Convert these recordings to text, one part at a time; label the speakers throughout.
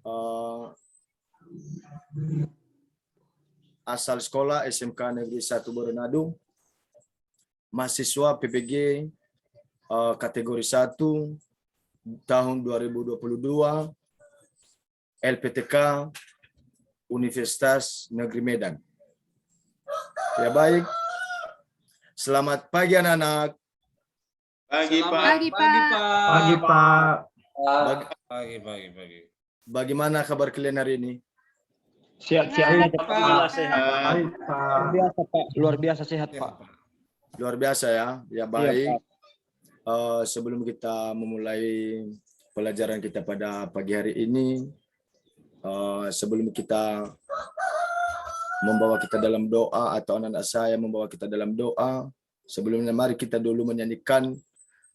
Speaker 1: eh, asal sekolah SMK Negeri 1 Boronado, mahasiswa PPG kategori 1 tahun 2022, LPTK Universitas Negeri Medan. Ya baik, selamat pagi anak-anak.
Speaker 2: Pagi, Pak.
Speaker 3: Pagi, Pak.
Speaker 4: Pagi, Pak.
Speaker 2: Pagi.
Speaker 1: Bagaimana kabar kalian hari ini?
Speaker 4: Sehat-sehat,
Speaker 3: Sehat,
Speaker 4: Pak.
Speaker 2: Sehat.
Speaker 4: Baik, Pak.
Speaker 5: Luar biasa, Pak. Luar biasa sehat, Pak.
Speaker 1: Luar biasa ya. Ya baik. Sebelum kita memulai pelajaran kita pada pagi hari ini, sebelum kita membawa kita dalam doa atau anak-anak saya membawa kita dalam doa, sebelumnya mari kita dulu menyanyikan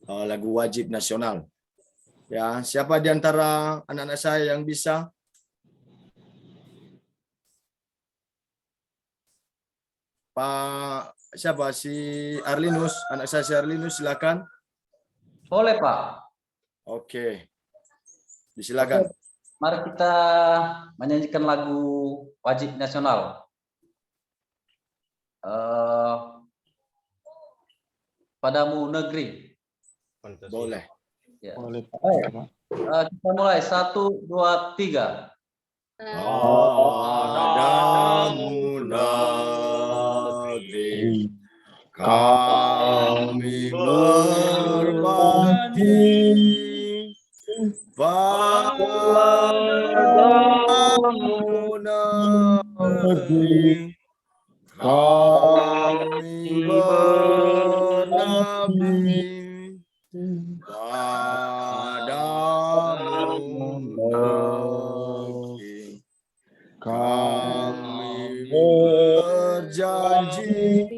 Speaker 1: lagu wajib nasional. Ya, siapa di antara anak-anak saya yang bisa? Pak siapa si Arlinus, anak saya si Arlinus, silakan.
Speaker 5: Boleh, Pak.
Speaker 1: Oke. Disilakan.
Speaker 5: Mari kita menyanyikan lagu wajib nasional. Padamu negeri.
Speaker 1: Boleh.
Speaker 5: Ya.
Speaker 4: Boleh, Pak.
Speaker 5: Kita mulai 1, 2, 3.
Speaker 1: Padamu negeri kami berbakti, padamu negeri kami berbakti, padamu negeri kami berjanji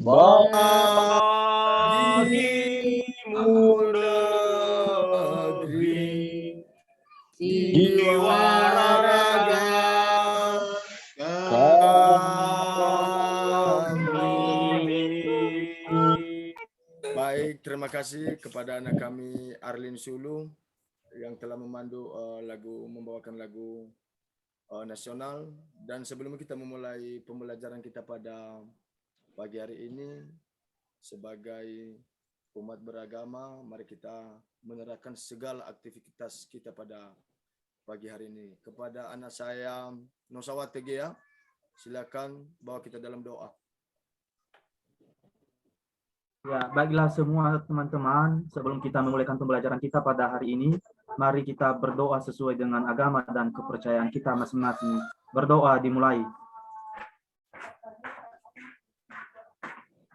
Speaker 1: bagimu negeri jiwa raga kami. Baik, terima kasih kepada anak kami Arlin Sulu yang telah memandu membawakan lagu nasional. Dan sebelum kita memulai pembelajaran kita pada pagi hari ini, sebagai umat beragama, mari kita menerapkan segala aktivitas kita pada pagi hari ini. Kepada anak saya Nosawat Tegea, silakan bawa kita dalam doa.
Speaker 4: Ya, baiklah semua teman-teman, sebelum kita memulaikan pembelajaran kita pada hari ini, mari kita berdoa sesuai dengan agama dan kepercayaan kita masing-masing. Berdoa dimulai.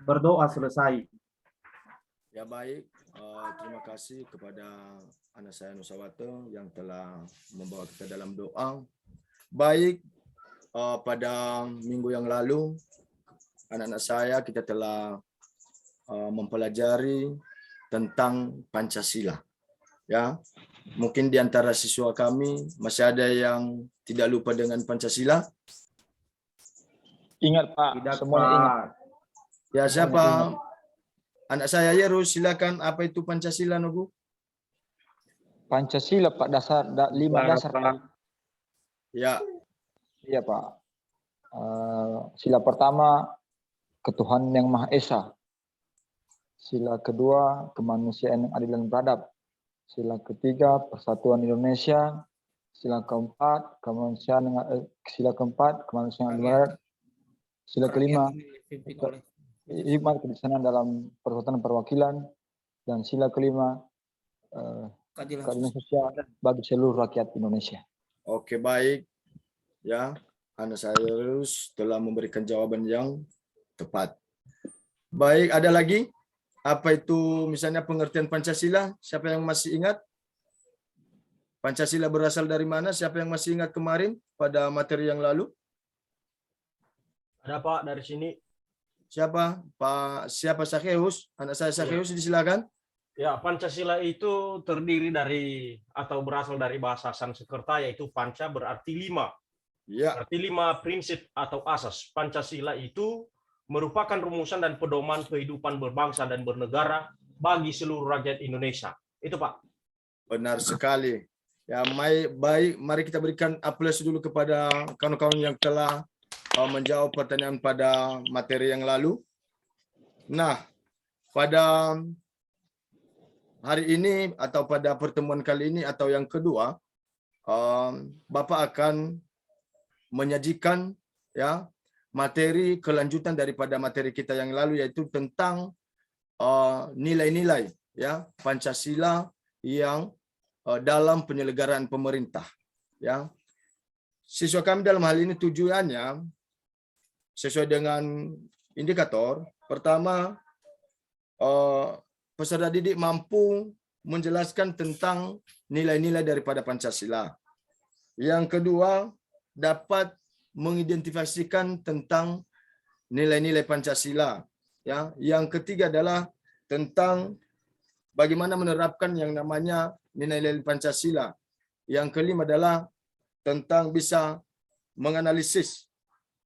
Speaker 4: Berdoa selesai.
Speaker 1: Ya baik, terima kasih kepada anak saya Nusawate yang telah membawa kita dalam doa. Baik, pada minggu yang lalu, anak-anak saya kita telah mempelajari tentang Pancasila. Ya, mungkin di antara siswa kami masih ada yang tidak lupa dengan Pancasila.
Speaker 5: Ingat, Pak.
Speaker 4: Tidak,
Speaker 5: Semuanya ingat.
Speaker 4: Pak.
Speaker 1: Ya, siapa? Anak saya Yerus, silakan. Apa itu Pancasila, Nogu?
Speaker 5: Pancasila, Pak, dasar 5 dasar, Pak.
Speaker 1: Ya.
Speaker 5: Iya, Pak. Sila pertama, ketuhanan yang Maha Esa. Sila kedua, kemanusiaan yang adil dan beradab. Sila ketiga, persatuan Indonesia. Sila keempat, kemanusiaan yang beradab. Sila kelima, hikmat kebijaksanaan dalam persatuan perwakilan. Dan sila kelima, keadilan sosial bagi seluruh rakyat Indonesia.
Speaker 1: Oke, baik. Ya, anak saya Yerus telah memberikan jawaban yang tepat. Baik, ada lagi? Apa itu misalnya pengertian Pancasila? Siapa yang masih ingat? Pancasila berasal dari mana? Siapa yang masih ingat kemarin pada materi yang lalu?
Speaker 6: Ada Pak dari sini.
Speaker 1: Siapa? Siapa Sakheus? Anak saya Sakheus, disilakan.
Speaker 6: Ya, Pancasila itu terdiri dari atau berasal dari bahasa Sanskerta, yaitu Panca berarti 5.
Speaker 1: Ya.
Speaker 6: Berarti 5 prinsip atau asas. Pancasila itu merupakan rumusan dan pedoman kehidupan berbangsa dan bernegara bagi seluruh rakyat Indonesia. Itu, Pak.
Speaker 1: Benar sekali. Ya, baik, mari kita berikan aplaus dulu kepada kawan-kawan yang telah menjawab pertanyaan pada materi yang lalu. Nah, pada hari ini atau pada pertemuan kali ini atau yang kedua, Bapak akan menyajikan ya materi kelanjutan daripada materi kita yang lalu, yaitu tentang nilai-nilai ya Pancasila yang dalam penyelenggaraan pemerintah. Ya, siswa kami dalam hal ini tujuannya sesuai dengan indikator. Pertama, peserta didik mampu menjelaskan tentang nilai-nilai daripada Pancasila. Yang kedua, dapat mengidentifikasikan tentang nilai-nilai Pancasila. Ya, yang ketiga adalah tentang bagaimana menerapkan yang namanya nilai-nilai Pancasila. Yang kelima adalah tentang bisa menganalisis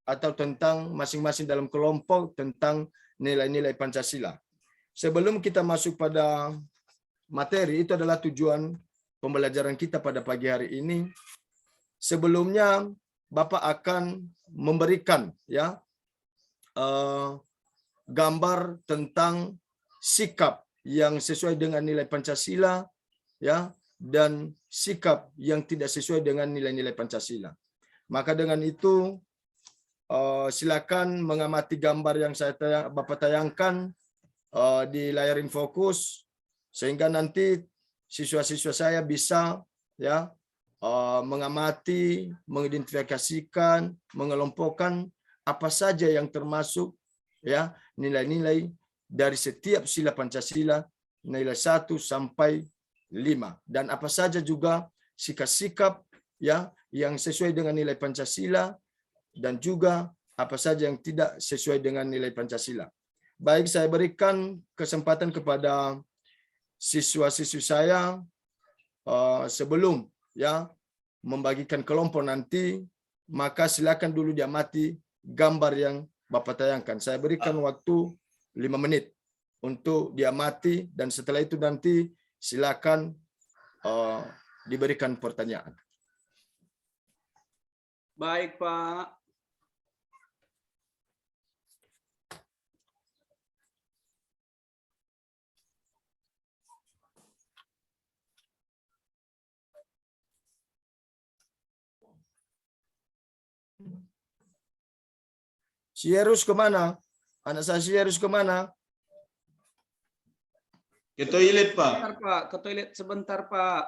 Speaker 1: atau tentang masing-masing dalam kelompok tentang nilai-nilai Pancasila. Sebelum kita masuk pada materi, itu adalah tujuan pembelajaran kita pada pagi hari ini. Sebelumnya, Bapak akan memberikan ya gambar tentang sikap yang sesuai dengan nilai Pancasila ya dan sikap yang tidak sesuai dengan nilai-nilai Pancasila. Maka dengan itu silakan mengamati gambar yang Bapak tayangkan di layar infokus, sehingga nanti siswa-siswa saya bisa ya mengamati, mengidentifikasikan, mengelompokkan apa saja yang termasuk ya nilai-nilai dari setiap sila Pancasila, nilai 1 sampai 5, dan apa saja juga sikap-sikap ya yang sesuai dengan nilai Pancasila dan juga apa saja yang tidak sesuai dengan nilai Pancasila. Baik, saya berikan kesempatan kepada siswa-siswi saya sebelum ya membagikan kelompok nanti, maka silakan dulu diamati gambar yang Bapak tayangkan. Saya berikan waktu 5 menit untuk diamati, dan setelah itu nanti silakan diberikan pertanyaan.
Speaker 3: Baik, Pak.
Speaker 1: Sierus kemana? Anak saya Sierus kemana?
Speaker 2: Ke toilet, Pak.
Speaker 3: Sebentar, Pak. Ke toilet sebentar, Pak.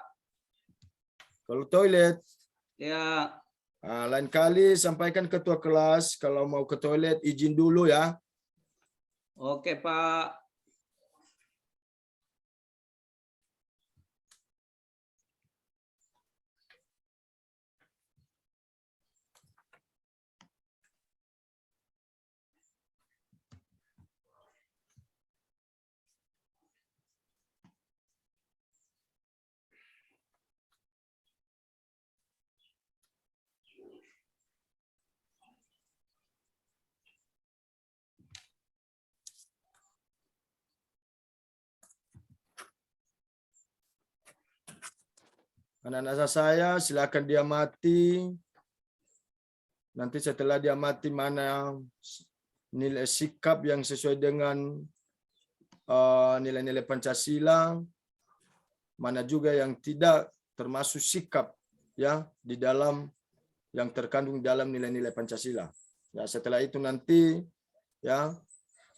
Speaker 1: Kalau toilet,
Speaker 3: Ya.
Speaker 1: lain kali sampaikan ketua kelas kalau mau ke toilet izin dulu ya.
Speaker 3: Oke, Pak.
Speaker 1: Anak-anak saya silakan diamati. Nanti setelah diamati mana nilai sikap yang sesuai dengan nilai-nilai Pancasila, mana juga yang tidak termasuk sikap ya di dalam yang terkandung dalam nilai-nilai Pancasila. Ya, setelah itu nanti ya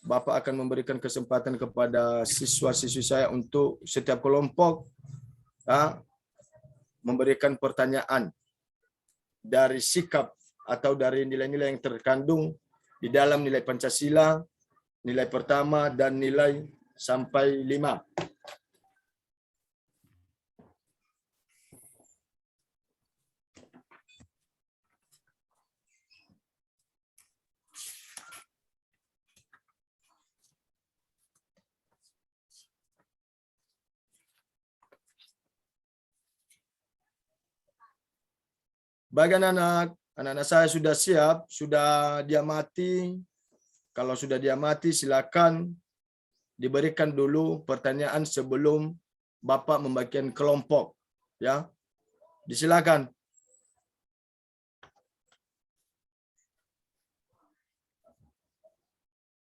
Speaker 1: Bapak akan memberikan kesempatan kepada siswa-siswi saya untuk setiap kelompok ya, memberikan pertanyaan dari sikap atau dari nilai-nilai yang terkandung di dalam nilai Pancasila, nilai pertama dan nilai sampai 5. Bagi anak-anak saya sudah siap, sudah diamati. Kalau sudah diamati, silakan diberikan dulu pertanyaan sebelum Bapak membagikan kelompok. Ya, Disilakan.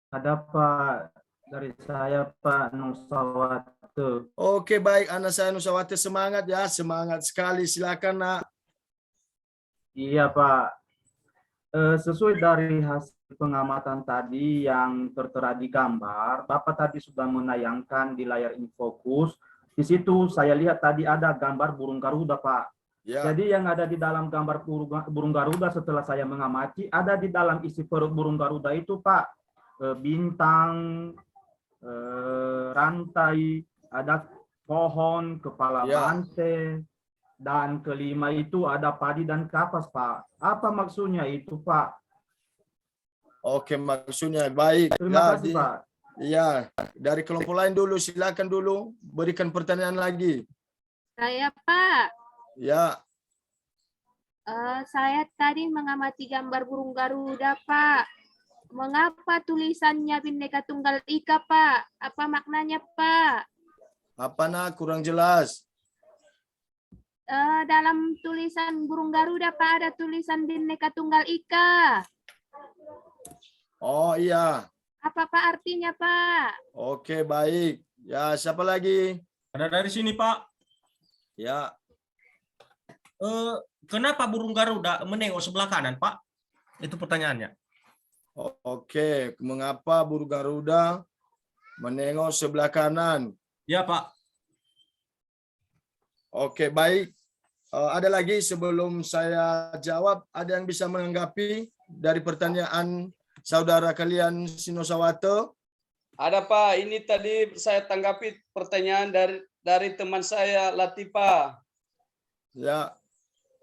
Speaker 4: Ada Pak dari saya Pak Nusawate.
Speaker 1: Oke, baik. Anak saya Nusawati semangat ya. Semangat sekali. Silakan, Nak.
Speaker 4: Iya Pak. Sesuai dari hasil pengamatan tadi yang tertera di gambar, Bapak tadi sudah menayangkan di layar infokus. Di situ saya lihat tadi ada gambar burung garuda, Pak.
Speaker 1: Ya.
Speaker 4: Jadi yang ada di dalam gambar burung garuda setelah saya mengamati, ada di dalam isi perut burung garuda itu, Pak, bintang, rantai, ada pohon, kepala
Speaker 1: Ya.
Speaker 4: banteng, dan kelima itu ada padi dan kapas, Pak. Apa maksudnya itu, Pak?
Speaker 1: Oke, maksudnya baik.
Speaker 4: Terima kasih, Pak.
Speaker 1: Ya, dari kelompok lain dulu. Silakan dulu. Berikan pertanyaan lagi.
Speaker 7: Saya Pak,
Speaker 1: Ya.
Speaker 7: saya tadi mengamati gambar burung garuda Pak. Mengapa tulisannya Bhinneka Tunggal Ika Pak? Apa maknanya Pak?
Speaker 1: Apa, Nak? Kurang jelas.
Speaker 7: Dalam tulisan burung garuda Pak ada tulisan Bhinneka Tunggal Ika.
Speaker 1: Oh, iya.
Speaker 7: Apa Pak artinya Pak?
Speaker 1: Oke, baik. Ya, siapa lagi?
Speaker 6: Ada dari sini, Pak.
Speaker 1: Ya.
Speaker 6: Kenapa burung Garuda menengok sebelah kanan, Pak? Itu pertanyaannya.
Speaker 1: Oke, mengapa burung Garuda menengok sebelah kanan?
Speaker 6: Ya, Pak.
Speaker 1: Oke, baik. Ada lagi sebelum saya jawab, ada yang bisa menanggapi dari pertanyaan saudara kalian Sinosawate?
Speaker 3: Ada Pak, ini tadi saya tanggapi pertanyaan dari teman saya Latifa.
Speaker 1: Ya,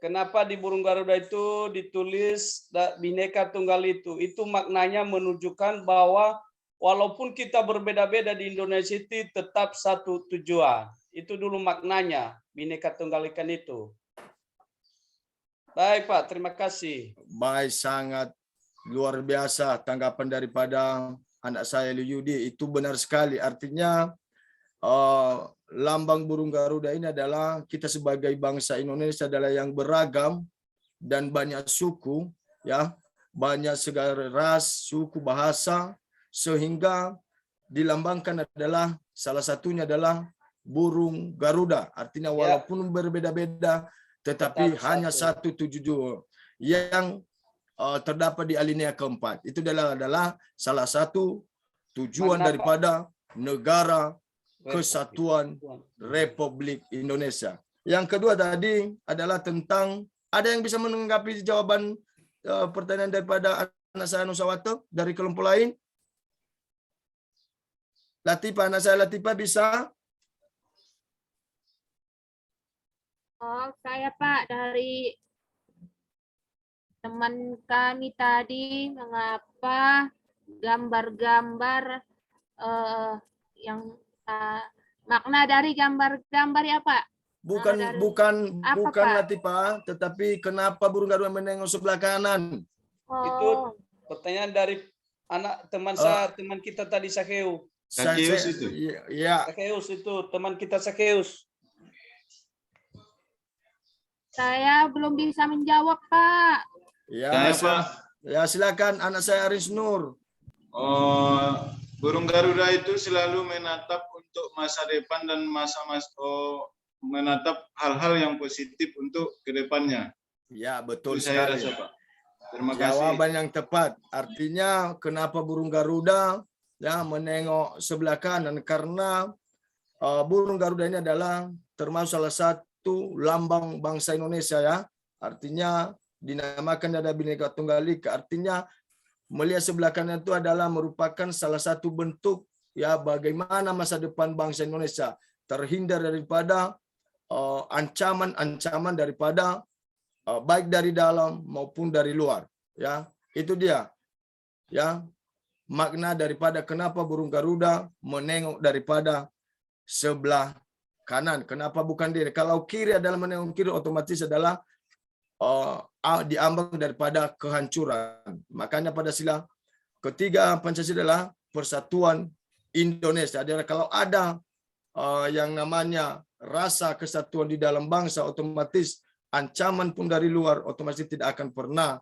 Speaker 3: Kenapa di burung Garuda itu ditulis Bhinneka Tunggal itu? Itu maknanya menunjukkan bahwa walaupun kita berbeda-beda di Indonesia itu tetap satu tujuan. Itu dulu maknanya Bhinneka Tunggal Ika itu. Baik Pak, terima kasih.
Speaker 1: baik, sangat luar biasa tanggapan daripada anak saya Yudi. Itu benar sekali. Artinya lambang burung Garuda ini adalah kita sebagai bangsa Indonesia adalah yang beragam dan banyak suku, ya, banyak segala ras, suku, bahasa, sehingga dilambangkan adalah salah satunya adalah burung Garuda. Artinya walaupun berbeda-beda, tetapi hanya satu tujuan yang terdapat di alinea keempat. Itu adalah salah satu tujuan daripada negara Kesatuan Republik Indonesia. Yang kedua tadi adalah tentang, ada yang bisa menanggapi jawaban pertanyaan daripada anak saya Nusawate dari kelompok lain? Latifa, anak saya Latifa bisa?
Speaker 7: Oh, saya Pak dari teman kami tadi, mengapa gambar-gambar yang makna dari gambar-gambar ya Pak?
Speaker 1: Bukan
Speaker 7: apa, Pak?
Speaker 1: Latifa, tetapi kenapa burung Garuda menengok sebelah kanan?
Speaker 3: Itu pertanyaan dari anak teman saya, teman kita tadi Sakeus.
Speaker 2: Sakeus itu?
Speaker 1: Ya.
Speaker 3: Sakeus itu teman kita Sakeus.
Speaker 7: Saya belum bisa menjawab Pak.
Speaker 1: Ya,
Speaker 2: Pak.
Speaker 1: Ya, silakan anak saya Aris Nur.
Speaker 2: Burung Garuda itu selalu menatap untuk masa depan dan menatap hal-hal yang positif untuk kedepannya.
Speaker 1: Ya, betul
Speaker 2: Itu saya
Speaker 1: sekali.
Speaker 2: rasa, Pak. Terima kasih.
Speaker 1: Jawaban yang tepat. Artinya kenapa burung Garuda ya menengok sebelah kanan, karena burung Garuda ini adalah termasuk salah satu lambang bangsa Indonesia ya. Artinya dinamakan ada Bhinneka Tunggal Ika. Artinya melihat sebelah kanan itu adalah merupakan salah satu bentuk ya bagaimana masa depan bangsa Indonesia terhindar daripada ancaman-ancaman daripada baik dari dalam maupun dari luar, ya. Itu dia, ya, makna daripada kenapa burung Garuda menengok daripada sebelah kanan. Kenapa bukan kiri? Kalau kiri adalah menengok kiri, otomatis adalah diambang daripada kehancuran. Makanya pada sila ketiga Pancasila adalah persatuan Indonesia. Adalah kalau ada yang namanya rasa kesatuan di dalam bangsa, otomatis ancaman pun dari luar otomatis tidak akan pernah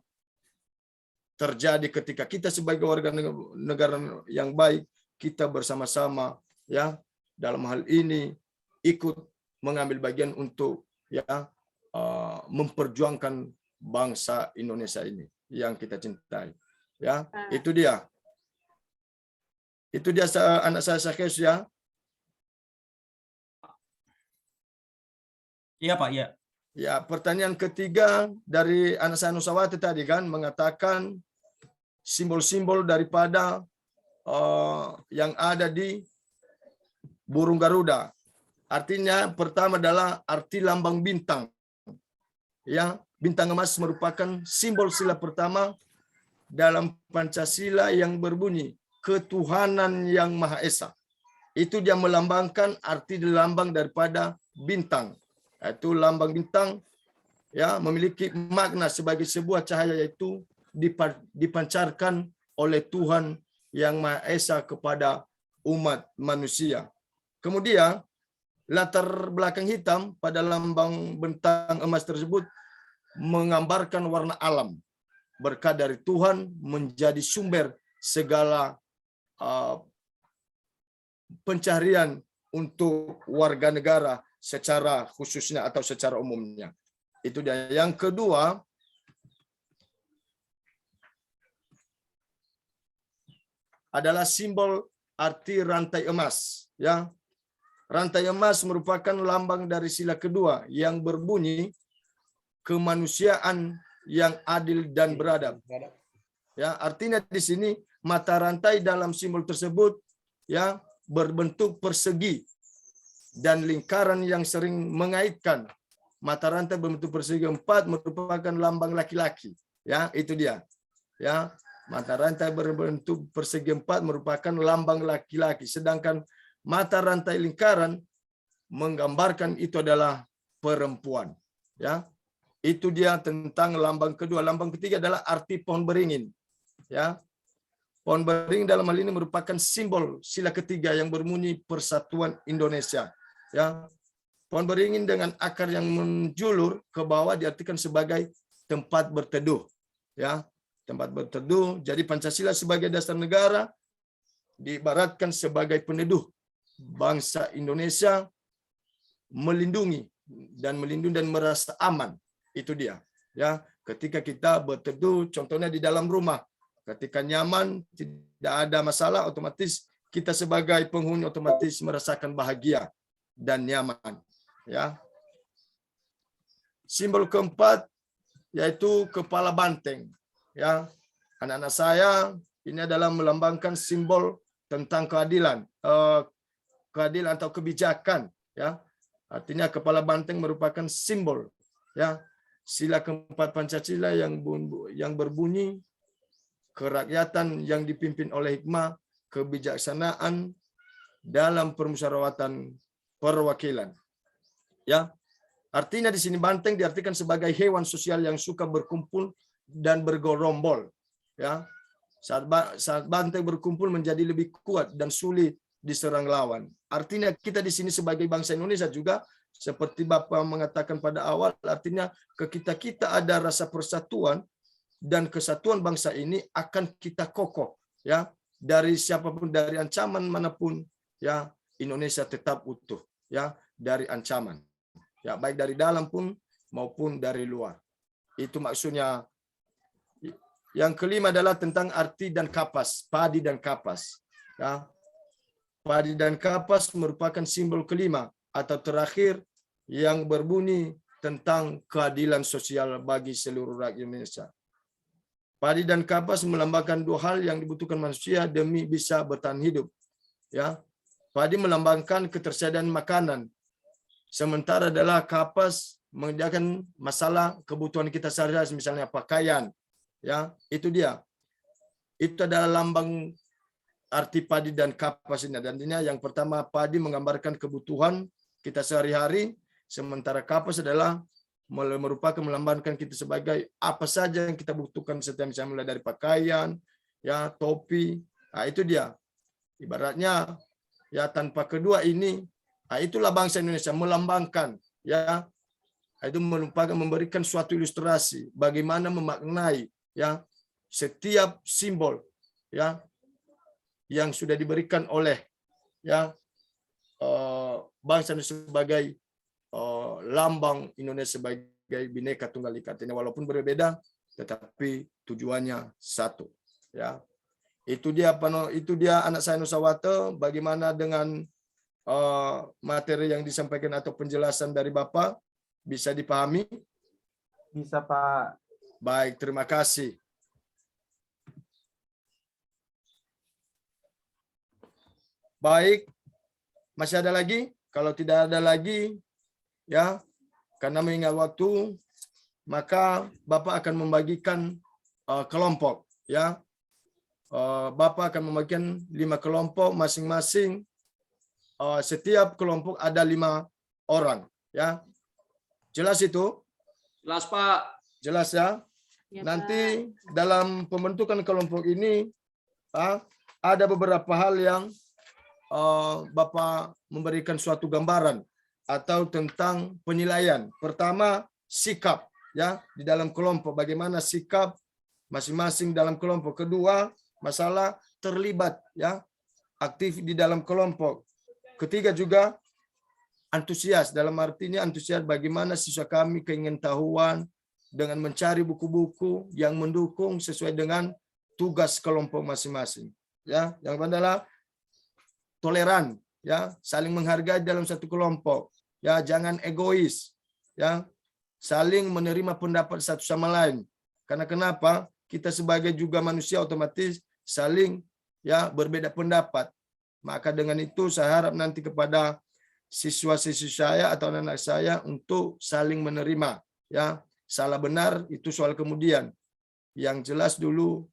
Speaker 1: terjadi ketika kita sebagai warga negara yang baik, kita bersama-sama ya dalam hal ini ikut mengambil bagian untuk ya memperjuangkan bangsa Indonesia ini yang kita cintai. Ya, itu dia. Itu dia anak saya Sakeus ya.
Speaker 8: Iya Pak, iya.
Speaker 1: Ya, pertanyaan ketiga dari anak saya Nusawati tadi kan mengatakan simbol-simbol daripada yang ada di burung Garuda. Artinya pertama adalah arti lambang bintang. Ya, bintang emas merupakan simbol sila pertama dalam Pancasila yang berbunyi ketuhanan yang Maha Esa. Itu dia melambangkan arti lambang daripada bintang. Itu lambang bintang ya memiliki makna sebagai sebuah cahaya, yaitu dipancarkan oleh Tuhan yang Maha Esa kepada umat manusia. Kemudian latar belakang hitam pada lambang bintang emas tersebut menggambarkan warna alam. Berkat dari Tuhan menjadi sumber segala pencaharian untuk warga negara secara khususnya atau secara umumnya. Itu dia. Yang kedua, adalah simbol arti rantai emas. Ya, rantai emas merupakan lambang dari sila kedua yang berbunyi kemanusiaan yang adil dan beradab. Ya, artinya di sini mata rantai dalam simbol tersebut ya berbentuk persegi dan lingkaran yang sering mengaitkan. Mata rantai berbentuk persegi 4 merupakan lambang laki-laki. Ya, itu dia. Ya, mata rantai berbentuk persegi 4 merupakan lambang laki-laki, sedangkan mata rantai lingkaran menggambarkan itu adalah perempuan. Ya, itu dia tentang lambang kedua. Lambang ketiga adalah arti pohon beringin. Ya, pohon beringin dalam hal ini merupakan simbol sila ketiga yang berbunyi Persatuan Indonesia. Ya, pohon beringin dengan akar yang menjulur ke bawah diartikan sebagai tempat berteduh. Ya, tempat berteduh. Jadi Pancasila sebagai dasar negara diibaratkan sebagai peneduh bangsa Indonesia, melindungi dan merasa aman. Itu dia. Ya, ketika kita berteduh, contohnya di dalam rumah, ketika nyaman, tidak ada masalah, otomatis kita sebagai penghuni otomatis merasakan bahagia dan nyaman. Ya. Simbol keempat yaitu kepala banteng. Ya, anak-anak saya ini adalah melambangkan simbol tentang keadilan, keadilan atau kebijakan. Ya, artinya kepala banteng merupakan simbol. Ya, sila keempat Pancasila yang berbunyi kerakyatan yang dipimpin oleh hikmah, kebijaksanaan dalam permusyawaratan perwakilan. Ya, artinya di sini banteng diartikan sebagai hewan sosial yang suka berkumpul dan bergerombol. Ya, saat banteng berkumpul menjadi lebih kuat dan sulit diserang lawan. Artinya kita di sini sebagai bangsa Indonesia juga seperti Bapak mengatakan pada awal, artinya kita ada rasa persatuan dan kesatuan bangsa ini akan kita kokoh ya dari siapapun, dari ancaman manapun ya Indonesia tetap utuh ya dari ancaman ya baik dari dalam pun maupun dari luar. Itu maksudnya. Yang kelima adalah tentang arti dan kapas, padi dan kapas. Ya. Padi dan kapas merupakan simbol kelima atau terakhir yang berbunyi tentang keadilan sosial bagi seluruh rakyat Indonesia. Padi dan kapas melambangkan dua hal yang dibutuhkan manusia demi bisa bertahan hidup. Ya. Padi melambangkan ketersediaan makanan, sementara adalah kapas menyediakan masalah kebutuhan kita sehari-hari, misalnya pakaian. Ya, itu dia. Itu adalah lambang arti padi dan kapas ini. Dan ini yang pertama, padi menggambarkan kebutuhan kita sehari-hari, sementara kapas adalah merupakan melambangkan kita sebagai apa saja yang kita butuhkan setiap misalnya mulai dari pakaian, ya, topi. Nah, itu dia. Ibaratnya ya tanpa kedua ini, nah, itulah bangsa Indonesia melambangkan ya Itu merupakan memberikan suatu ilustrasi bagaimana memaknai ya setiap simbol ya yang sudah diberikan oleh ya bangsa Indonesia sebagai lambang Indonesia sebagai Bhinneka Tunggal Ika. Ini walaupun berbeda tetapi tujuannya satu ya. Itu dia anak saya Nusawata, bagaimana dengan materi yang disampaikan atau penjelasan dari Bapak bisa dipahami?
Speaker 4: Bisa, Pak.
Speaker 1: Baik, terima kasih. Baik, masih ada lagi? Kalau tidak ada lagi, ya, karena mengingat waktu, maka Bapak akan membagikan kelompok, ya. Bapak akan membagikan 5 kelompok masing-masing. Setiap kelompok ada 5 orang, ya. Jelas itu?
Speaker 3: Jelas, Pak.
Speaker 1: Jelas ya?
Speaker 7: Ya,
Speaker 1: Nanti dalam pembentukan kelompok ini ada beberapa hal yang Bapak memberikan suatu gambaran atau tentang penilaian. Pertama, sikap ya di dalam kelompok, bagaimana sikap masing-masing dalam kelompok. Kedua, masalah terlibat ya aktif di dalam kelompok. Ketiga juga antusias, dalam artinya antusias bagaimana siswa kami keingintahuan dengan mencari buku-buku yang mendukung sesuai dengan tugas kelompok masing-masing. Ya, yang adalah toleran, ya, saling menghargai dalam satu kelompok. Ya, jangan egois, ya, saling menerima pendapat satu sama lain. Karena kenapa? Kita sebagai juga manusia otomatis saling ya berbeda pendapat. Maka dengan itu saya harap nanti kepada siswa-siswi saya atau anak-anak saya untuk saling menerima, ya. Salah benar itu soal kemudian. Yang jelas dulu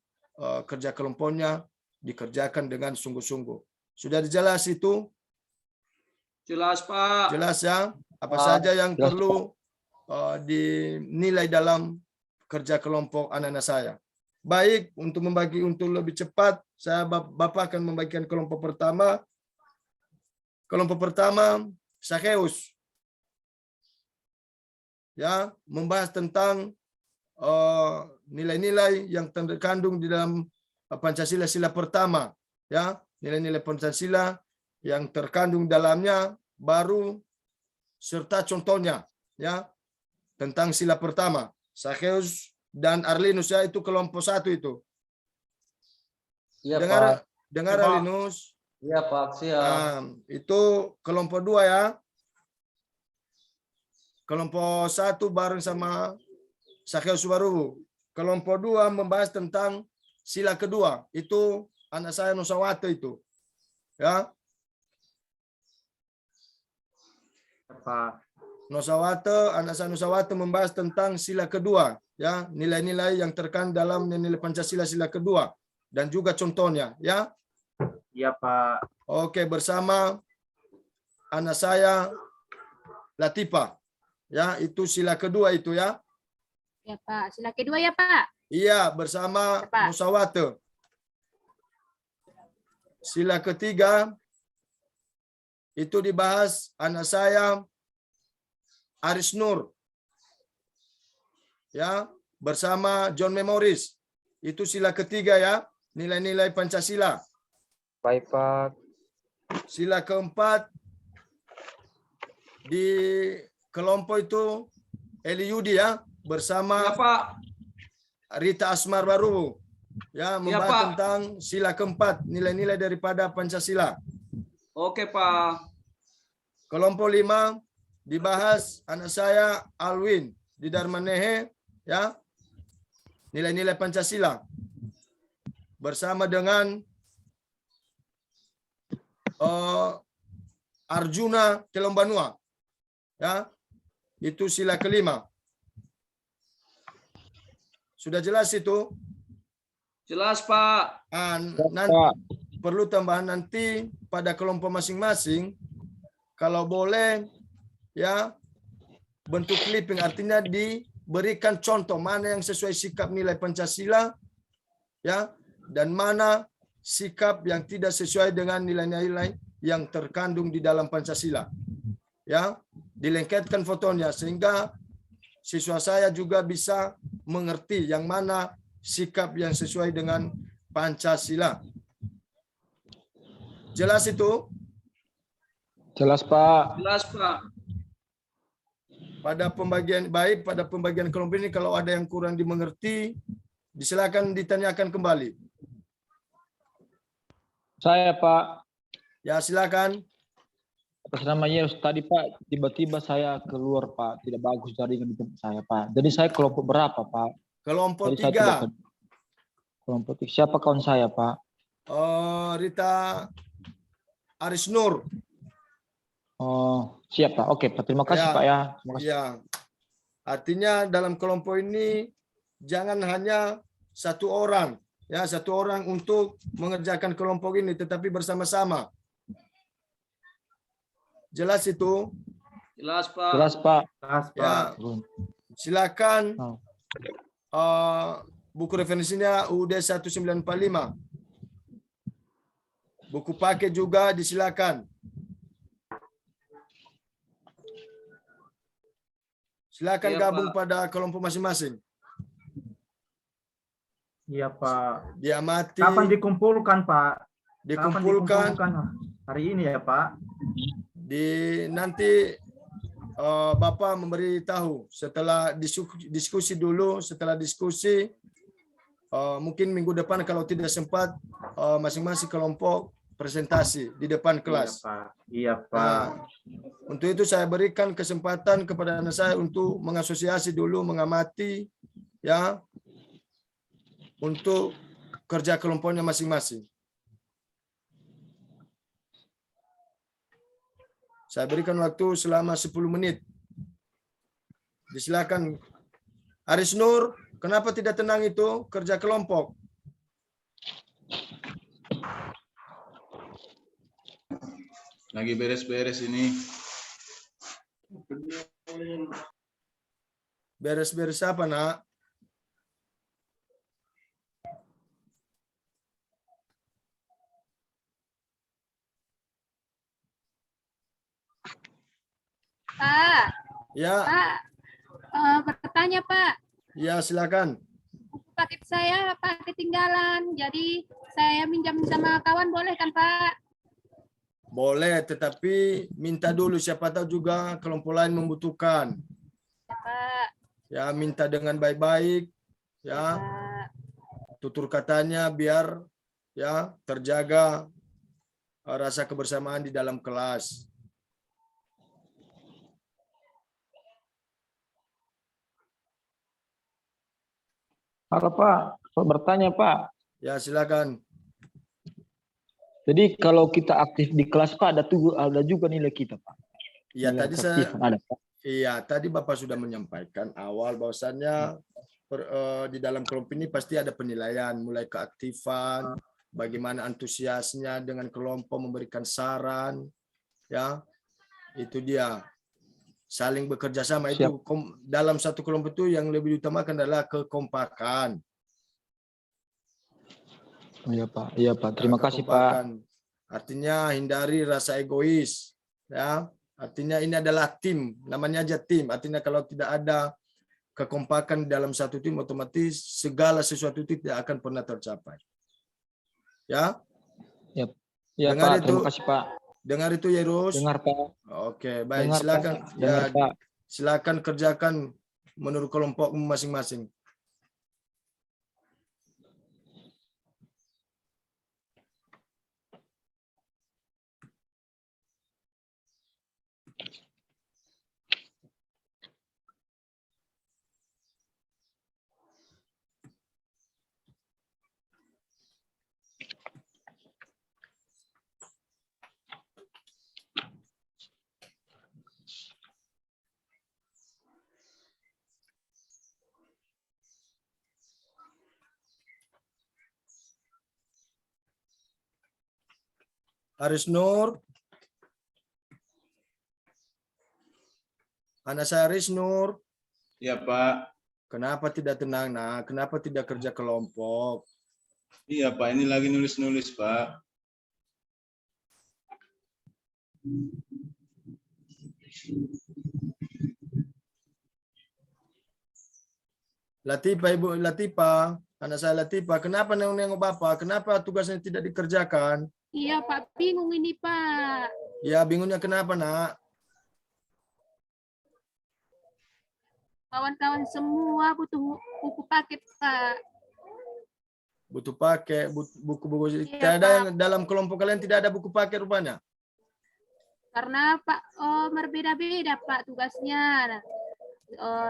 Speaker 1: kerja kelompoknya dikerjakan dengan sungguh-sungguh. Sudah jelas itu?
Speaker 3: Jelas, Pak.
Speaker 1: Jelas ya? Apa
Speaker 5: Pak,
Speaker 1: saja yang
Speaker 5: jelas,
Speaker 1: perlu dinilai dalam kerja kelompok anak-anak saya. Baik, untuk membagi untuk lebih cepat, Bapak akan membagikan kelompok pertama. Kelompok pertama, Zakheus. Ya, membahas tentang nilai-nilai yang terkandung di dalam Pancasila sila pertama. Ya, nilai-nilai Pancasila yang terkandung dalamnya baru serta contohnya. Ya, tentang sila pertama. Zakheus dan Arlinus ya, itu kelompok 1 itu.
Speaker 5: Iya,
Speaker 1: Dengar,
Speaker 5: Pak.
Speaker 1: dengar
Speaker 3: Pak.
Speaker 1: Arlinus.
Speaker 5: Iya, Pak. Siap.
Speaker 1: Itu kelompok 2 ya. Kelompok 1 bareng sama Zakheus baru. Kelompok 2 membahas tentang sila kedua. Itu anak saya Nusawata itu. Ya.
Speaker 4: Pak.
Speaker 1: Anak saya Nusawata membahas tentang sila kedua, ya, nilai-nilai yang terkandung dalam nilai Pancasila sila kedua dan juga contohnya, ya.
Speaker 4: Iya, Pak.
Speaker 1: Oke, bersama anak saya Latifa. Ya, itu sila kedua itu ya.
Speaker 7: Ya, Pak. Sila kedua ya, Pak.
Speaker 1: Iya, bersama
Speaker 7: Ya, Pak.
Speaker 1: Nusawata. Sila ketiga itu dibahas anak saya Aris Nur. Ya, bersama John Memories. Itu sila ketiga ya, nilai-nilai Pancasila.
Speaker 8: Baik, Pak.
Speaker 1: Sila keempat di kelompok itu Eli Yudi ya, bersama
Speaker 3: Ya, Pak.
Speaker 1: Rita Asmar baru. Ya, membahas
Speaker 3: Pak.
Speaker 1: tentang sila keempat, nilai-nilai daripada Pancasila.
Speaker 3: Oke, Pak.
Speaker 1: Kelompok 5 dibahas anak saya Alwin di Darmanehe ya, nilai-nilai Pancasila bersama dengan Arjuna Telombanua ya, itu sila kelima. Sudah jelas itu?
Speaker 3: Jelas, Pak.
Speaker 1: Nanti perlu tambahan nanti pada kelompok masing-masing, kalau boleh ya, bentuk clipping, artinya diberikan contoh mana yang sesuai sikap nilai Pancasila ya, dan mana sikap yang tidak sesuai dengan nilai-nilai yang terkandung di dalam Pancasila. Ya, dilengketkan fotonya sehingga siswa saya juga bisa mengerti yang mana sikap yang sesuai dengan Pancasila. Jelas itu?
Speaker 8: Jelas, Pak.
Speaker 3: Jelas, Pak.
Speaker 1: Pada pembagian kelompok ini kalau ada yang kurang dimengerti, silakan ditanyakan kembali.
Speaker 8: Saya, Pak.
Speaker 1: Ya, silakan.
Speaker 8: Atas nama Yesus tadi, Pak, tiba-tiba saya keluar, Pak. Tidak bagus jaringan di tempat saya, Pak. Jadi saya kelompok berapa, Pak?
Speaker 1: Kelompok
Speaker 8: Jadi saya tidak
Speaker 1: 3.
Speaker 8: kelompok 3. Siapa kawan saya, Pak?
Speaker 1: Rita Arisnur.
Speaker 8: Oh, siap, Pak. Oke, Pak. Terima kasih,
Speaker 1: Ya.
Speaker 8: Pak, ya. Terima kasih.
Speaker 1: Ya. Artinya dalam kelompok ini jangan hanya satu orang, ya, satu orang untuk mengerjakan kelompok ini, tetapi bersama-sama. Jelas itu?
Speaker 3: Jelas, Pak.
Speaker 8: Jelas, Pak.
Speaker 4: Jelas,
Speaker 1: Ya.
Speaker 4: Pak.
Speaker 1: Silakan.
Speaker 8: Oh.
Speaker 1: Buku referensinya UUD 1945. Buku paket juga disilakan. Silakan
Speaker 3: Iya,
Speaker 1: gabung
Speaker 3: Pak.
Speaker 1: pada kelompok masing-masing.
Speaker 4: Iya, Pak.
Speaker 1: Diamati,
Speaker 4: Kapan dikumpulkan, Pak? Kapan
Speaker 1: dikumpulkan,
Speaker 4: dikumpulkan? Hari ini ya, Pak?
Speaker 1: nanti Bapak memberitahu setelah diskusi dulu, setelah diskusi mungkin minggu depan kalau tidak sempat masing-masing kelompok presentasi di depan kelas.
Speaker 4: Iya, Pak. Iya, Pak.
Speaker 1: Nah, untuk itu saya berikan kesempatan kepada anak saya untuk mengasosiasi dulu, mengamati, ya, untuk kerja kelompoknya masing-masing. Saya berikan waktu selama 10 menit. Disilakan. Aris Nur, kenapa tidak tenang itu kerja kelompok?
Speaker 2: Lagi beres-beres ini.
Speaker 1: Beres-beres apa, Nak?
Speaker 7: Pak,
Speaker 1: Ya,
Speaker 7: bertanya Pak,
Speaker 1: ya silakan.
Speaker 7: buku paket saya Pak ketinggalan, jadi saya minjam sama kawan boleh kan Pak?
Speaker 1: Boleh, tetapi minta dulu, siapa tahu juga kelompok lain membutuhkan.
Speaker 7: Ya, Pak.
Speaker 1: Ya, minta dengan baik-baik, ya,
Speaker 7: Pak.
Speaker 1: tutur katanya biar ya terjaga rasa kebersamaan di dalam kelas.
Speaker 8: Halo, Pak. Bertanya, Pak.
Speaker 1: Ya, silakan.
Speaker 8: Jadi kalau kita aktif di kelas, Pak, ada juga nilai kita, Pak.
Speaker 1: Iya,
Speaker 8: Nilai
Speaker 1: tadi
Speaker 8: keaktifan ada, Pak.
Speaker 1: Iya, tadi Bapak sudah menyampaikan awal bahwasannya di dalam kelompok ini pasti ada penilaian, mulai keaktifan, bagaimana antusiasnya dengan kelompok memberikan saran, ya, itu dia. Saling bekerja sama.
Speaker 8: Siap.
Speaker 1: Itu dalam satu kelompok itu yang lebih diutamakan adalah kekompakan.
Speaker 8: Iya, Pak. Iya, Pak. Terima kasih, Pak.
Speaker 1: Kekompakan. Artinya hindari rasa egois, ya. Artinya ini adalah tim, namanya aja tim. Artinya kalau tidak ada kekompakan dalam satu tim, otomatis segala sesuatu itu tidak akan pernah tercapai. Ya.
Speaker 8: Iya,
Speaker 1: Dengar
Speaker 8: Pak.
Speaker 1: itu.
Speaker 8: Terima kasih, Pak.
Speaker 1: Dengar itu ya, Rus?
Speaker 8: Dengar, Pak.
Speaker 1: Oke, baik.
Speaker 8: Dengar,
Speaker 1: Silakan.
Speaker 8: Pak. Dengar,
Speaker 1: Ya,
Speaker 8: Pak.
Speaker 1: silakan kerjakan menurut kelompokmu masing-masing. Aris Nur. Anak saya Aris Nur.
Speaker 2: Ya, Pak.
Speaker 1: Kenapa tidak tenang? Nah, kenapa tidak kerja kelompok?
Speaker 2: Iya, Pak. Ini lagi nulis-nulis, Pak.
Speaker 1: Latifah, Ibu Latifah, anak saya Latifah, kenapa nengok Bapak? Kenapa tugasnya tidak dikerjakan?
Speaker 7: Iya Pak, bingung ini Pak.
Speaker 1: Ya, bingungnya kenapa, Nak?
Speaker 7: Kawan-kawan semua butuh buku paket Pak.
Speaker 1: Butuh pakai buku-buku.
Speaker 7: Iya,
Speaker 1: Tidak ada
Speaker 7: Pak.
Speaker 1: yang dalam kelompok kalian tidak ada buku paket rupanya.
Speaker 7: Karena Pak berbeda-beda Pak tugasnya.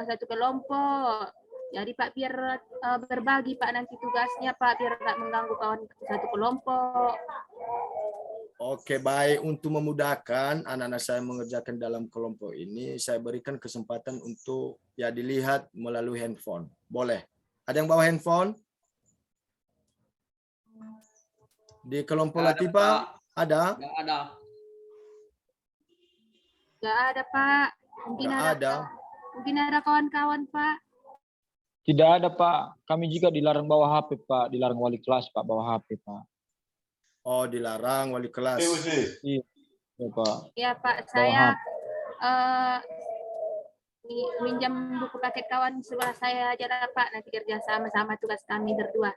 Speaker 7: Satu kelompok. Jadi Pak biar berbagi Pak nanti tugasnya Pak biar nggak mengganggu kawan satu kelompok.
Speaker 1: Oke, baik. Untuk memudahkan anak-anak saya mengerjakan dalam kelompok ini, saya berikan kesempatan untuk ya dilihat melalui handphone. Boleh. Ada yang bawa handphone? Di kelompok Latifah ada?
Speaker 5: Nggak ada.
Speaker 7: Nggak ada Pak. Mungkin
Speaker 1: Nggak ada.
Speaker 7: Mungkin ada kawan-kawan Pak.
Speaker 8: Tidak ada, Pak. Kami juga dilarang bawa HP, Pak. Dilarang wali kelas, Pak, bawa HP, Pak.
Speaker 1: Oh, dilarang wali kelas.
Speaker 8: Iya, Pak.
Speaker 7: Ya Pak,
Speaker 8: Bawa
Speaker 7: saya
Speaker 8: HP.
Speaker 7: minjam buku paket kawan sebelah saya aja lah, Pak. Nanti kerja sama-sama tugas kami berdua.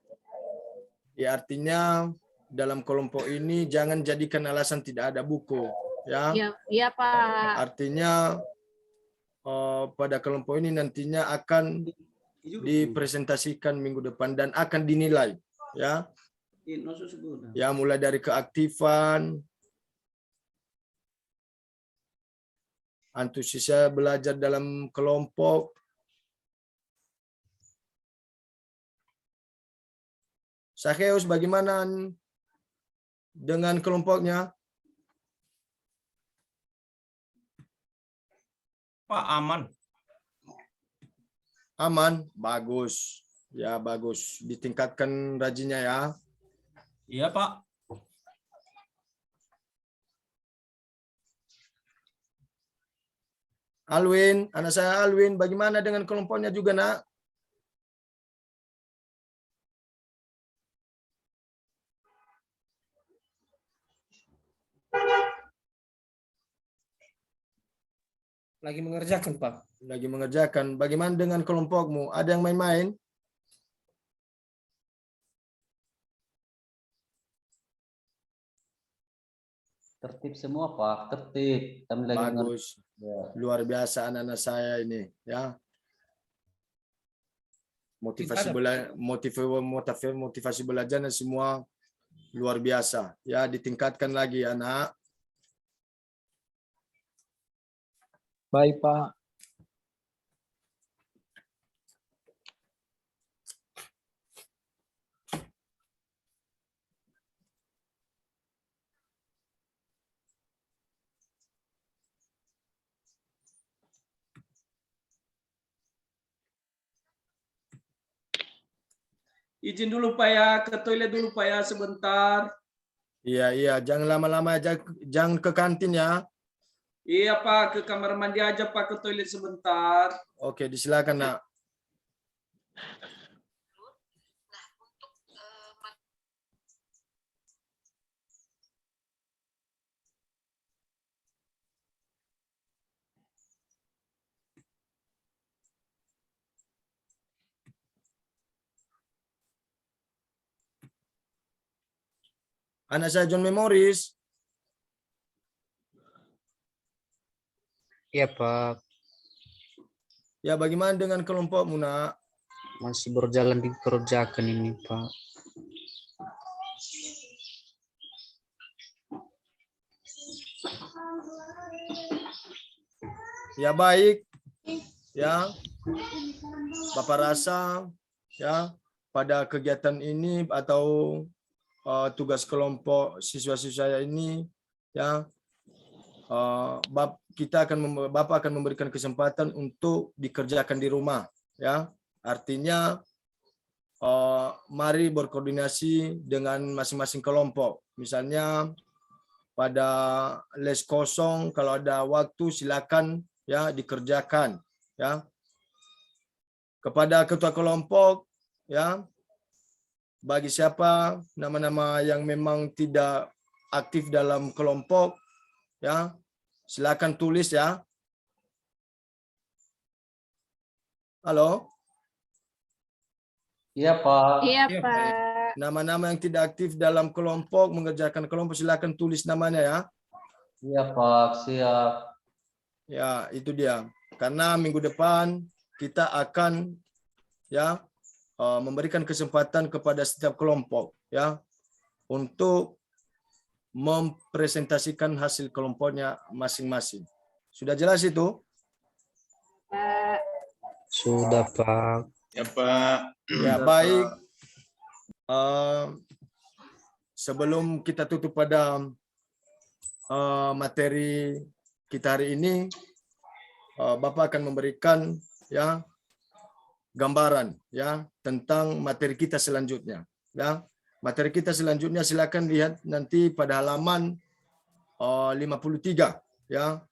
Speaker 1: Ya, artinya dalam kelompok ini jangan jadikan alasan tidak ada buku. Ya,
Speaker 7: Iya Pak.
Speaker 1: artinya pada kelompok ini nantinya akan dipresentasikan minggu depan dan akan dinilai. Ya, ya mulai dari keaktifan, antusiasme belajar dalam kelompok, Sakheus bagaimana dengan kelompoknya?
Speaker 6: Pak, aman.
Speaker 1: Aman, bagus. Ya, bagus. Ditingkatkan rajinnya ya.
Speaker 6: Iya, Pak.
Speaker 1: Alwin, anak saya Alwin, bagaimana dengan kelompoknya juga, Nak?
Speaker 9: Lagi mengerjakan, Pak.
Speaker 1: Lagi mengerjakan. Bagaimana dengan kelompokmu? Ada yang main-main?
Speaker 5: Tertib semua, Pak. Tertib. Kami lagi
Speaker 1: Bagus.
Speaker 5: Ya.
Speaker 1: Luar biasa anak-anak saya ini, ya. Motivasi belajarnya semua luar biasa. Ya, ditingkatkan lagi, anak.
Speaker 8: Baik, Pak.
Speaker 3: Izin dulu Pak ya, ke toilet dulu Pak ya sebentar.
Speaker 1: Iya, jangan lama-lama aja, jangan ke kantin ya.
Speaker 3: Iya Pak, ke kamar mandi aja Pak, ke toilet sebentar.
Speaker 1: Oke, disilakan, Nak. Anak saya John Memoris.
Speaker 10: Iya Pak,
Speaker 1: Ya, bagaimana dengan kelompokmu, Nak?
Speaker 10: masih berjalan dikerjakan ini Pak.
Speaker 1: Ya, baik. Ya, Bapak rasa ya pada kegiatan ini atau tugas kelompok siswa-siswa ini ya Bapak akan memberikan kesempatan untuk dikerjakan di rumah ya. Artinya mari berkoordinasi dengan masing-masing kelompok. Misalnya pada les kosong kalau ada waktu silakan ya dikerjakan ya. Kepada ketua kelompok ya, bagi siapa nama-nama yang memang tidak aktif dalam kelompok ya, silakan tulis ya. Halo?
Speaker 5: Iya, Pak.
Speaker 7: Iya,
Speaker 9: Iya,
Speaker 7: Pak.
Speaker 1: Nama-nama yang tidak aktif dalam kelompok, mengerjakan kelompok, silakan tulis namanya ya.
Speaker 5: Iya, Pak. Siap.
Speaker 1: Ya, itu dia. Karena minggu depan kita akan ya memberikan kesempatan kepada setiap kelompok ya untuk mempresentasikan hasil kelompoknya masing-masing. Sudah jelas itu?
Speaker 7: Pak.
Speaker 10: Sudah, Pak.
Speaker 2: Ya, Pak.
Speaker 1: Ya, baik. Sebelum kita tutup pada materi kita hari ini, Bapak akan memberikan ya gambaran ya tentang materi kita selanjutnya. Ya, materi kita selanjutnya silakan lihat nanti pada halaman 53 ya,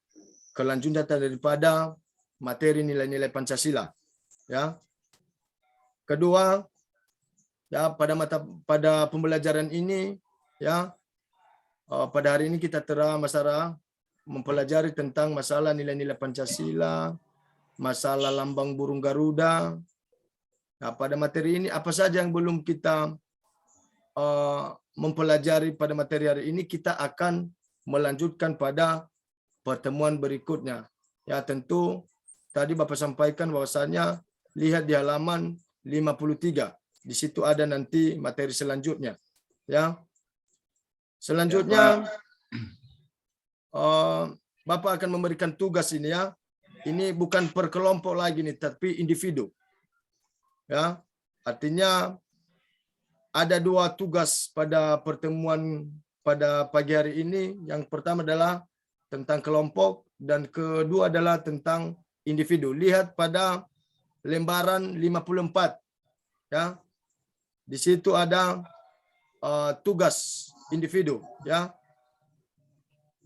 Speaker 1: kelanjutan daripada materi nilai-nilai Pancasila. Ya. Kedua, ya pada pembelajaran ini ya pada hari ini kita masalah mempelajari tentang masalah nilai-nilai Pancasila, masalah lambang burung Garuda. Nah, pada materi ini apa saja yang belum kita mempelajari pada materi hari ini, kita akan melanjutkan pada pertemuan berikutnya. Ya, tentu tadi Bapak sampaikan bahwasanya lihat di halaman 53. Di situ ada nanti materi selanjutnya. Ya. Selanjutnya Bapak akan memberikan tugas ini ya. Ini bukan per kelompok lagi nih, tapi individu. Ya. Artinya ada 2 tugas pada pertemuan pada pagi hari ini. Yang pertama adalah tentang kelompok dan kedua adalah tentang individu. Lihat pada lembaran 54 ya. Di situ ada tugas individu ya.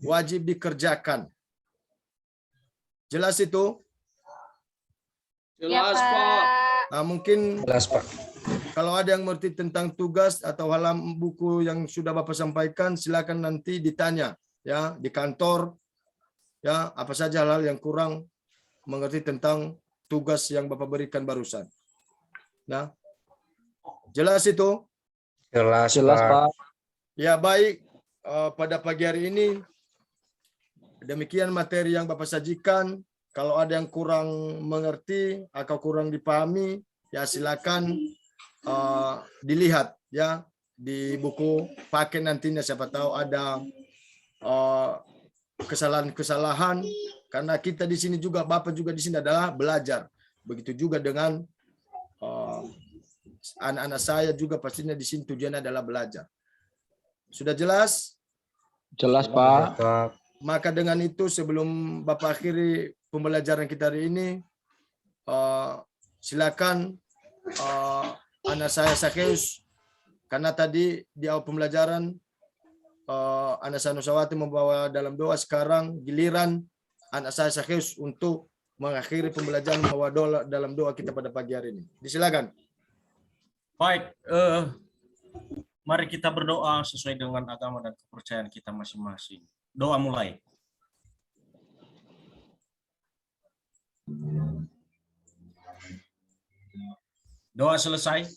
Speaker 1: Wajib dikerjakan. Jelas itu?
Speaker 3: Jelas,
Speaker 7: Ya,
Speaker 3: Pak.
Speaker 1: Nah, mungkin
Speaker 10: Jelas, Pak.
Speaker 1: kalau ada yang mengerti tentang tugas atau halaman buku yang sudah Bapak sampaikan, silakan nanti ditanya ya di kantor ya, apa saja hal-hal yang kurang mengerti tentang tugas yang Bapak berikan barusan. Nah, jelas itu?
Speaker 10: Jelas,
Speaker 8: Jelas,
Speaker 10: Pak.
Speaker 8: Pak.
Speaker 1: Ya, baik. Pada pagi hari ini demikian materi yang Bapak sajikan. Kalau ada yang kurang mengerti atau kurang dipahami, ya silakan dilihat ya di buku paket nantinya, siapa tahu ada kesalahan-kesalahan, karena kita di sini juga, Bapak juga di sini adalah belajar. Begitu juga dengan anak-anak saya juga pastinya di sini tujuannya adalah belajar. Sudah jelas?
Speaker 8: Jelas, Pak.
Speaker 10: Pak.
Speaker 1: Maka dengan itu sebelum Bapak akhiri pembelajaran kita hari ini, silakan anak saya Sakeus, karena tadi di awal pembelajaran anak saya Nusawati membawa dalam doa, sekarang giliran anak saya Sakeus untuk mengakhiri pembelajaran membawa doa dalam doa kita pada pagi hari ini. Disilakan.
Speaker 6: Baik, mari kita berdoa sesuai dengan agama dan kepercayaan kita masing-masing. Doa mulai. Doa selesai.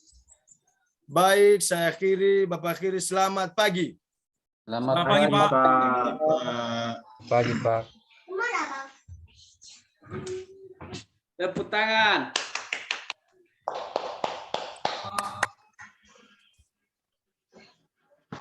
Speaker 1: Baik, saya akhiri, Bapak akhiri. Selamat pagi.
Speaker 5: Selamat
Speaker 6: Selamat pagi, Pak.
Speaker 10: Pagi, Pak.
Speaker 3: Tepuk tangan.